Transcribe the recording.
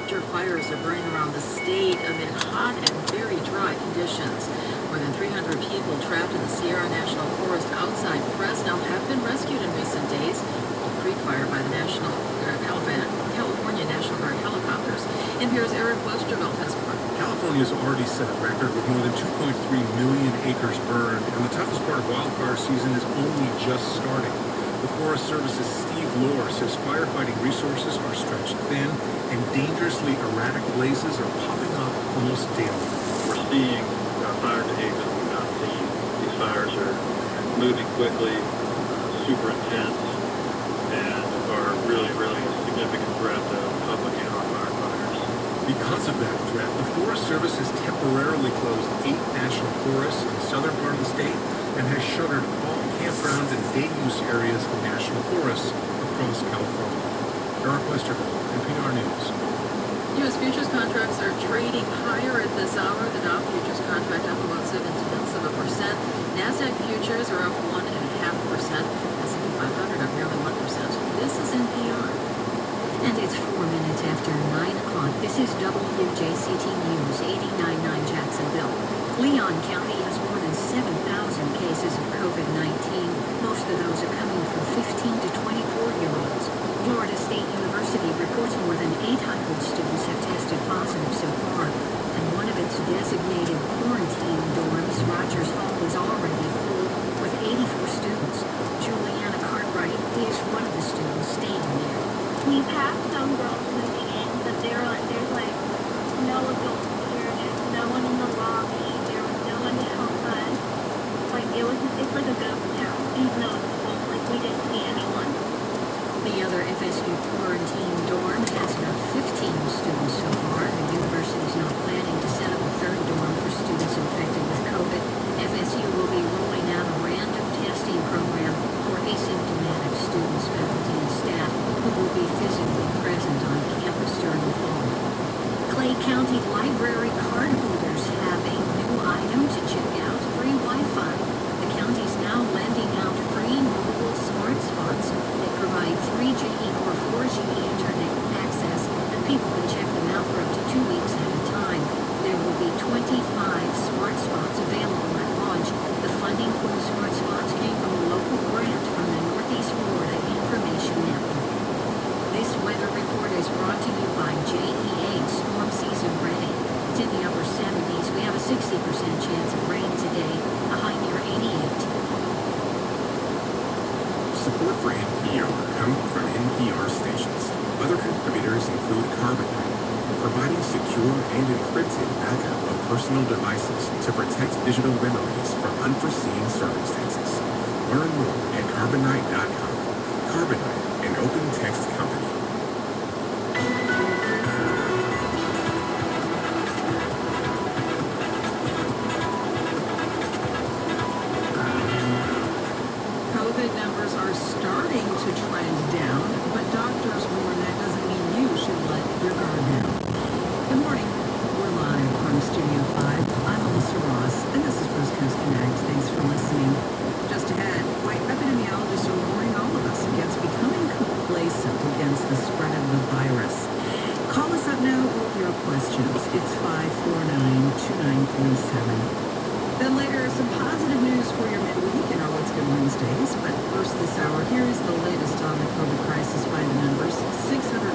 Major fires are burning around the state amid hot and very dry conditions. More than 300 people trapped in the Sierra National Forest outside Fresno have been rescued in recent days. Oak Creek fire by the California National Guard helicopters. NPR's Eric Westervelt has more. California's already set a record with more than 2.3 million acres burned, and the toughest part of wildfire season is only just starting. The Forest Service's Steve Lohr says firefighting resources are stretched thin, and dangerously erratic blazes are popping up almost daily. We're seeing fire behavior that we've not seen. These fires are moving quickly, super intense, and are really, really a significant threat to public and our firefighters. Because of that threat, the Forest Service has temporarily closed 8 national forests in the southern part of the state and has shuttered all campground and day-use areas of national forests across California. Eric Westervelt, NPR News. U.S. futures contracts are trading higher at this hour. The Dow futures contract up about 0.7%. NASDAQ futures are up 1.5%. S&P 500 up nearly 1%. This is NPR. And it's 4 minutes after 9 o'clock. This is WJCT News, 89.9 Jacksonville. Leon County has more than 7,000 cases of COVID-19. Most of those are coming from 15 to 24-year-olds. Florida State University reports more than 800 students have tested positive so far, and one of its designated quarantine dorms, Rogers Hall, is already full with 84 students. Juliana Cartwright is one of the students staying there. We've had some girls moving in, but there's like no adults here. There's no one in the lobby. There was no one to help us. Like it's like a ghost town. Even though it's full, like we didn't see anyone. The other FSU quarantine dorm has about 15 students so far. The university is not planning to set up a third dorm for students infected with COVID. FSU will be rolling out a random testing program for asymptomatic students, faculty, and staff who will be physically present on campus during the fall. Clay County Library card holders have a new item to check out: free Wi-Fi. The county is now lending out free mobile smart spots. They provide 3G or 4G internet access, and people can check them out for up to 2 weeks at a time. There will be 25 smart spots available at launch. The funding for the smart spots came from a local grant from the Northeast Florida Information Network. This weather report is brought to you by JEA Storm Season Ready. It's in the upper 70s. We have a 60% chance of rain today, a high near 88. Support for NPR comes from NPR stations. Other contributors include Carbonite, providing secure and encrypted backup of personal devices to protect digital memories from unforeseen circumstances. Learn more at Carbonite.com. Carbonite, an open text company. COVID numbers are starting to trend down, but doctors warn that doesn't mean you should let your guard down. Good morning. We're live from Studio 5. I'm Alyssa Ross, and this is First Coast Connect. Thanks for listening. Just ahead, why epidemiologists are warning all of us against becoming complacent against the spread of the virus. Call us up now with your questions. It's 549-2937. Then later, some positive news for your midweek and our What's Good Wednesdays. But first this hour, here is the latest on the COVID crisis by the numbers. 650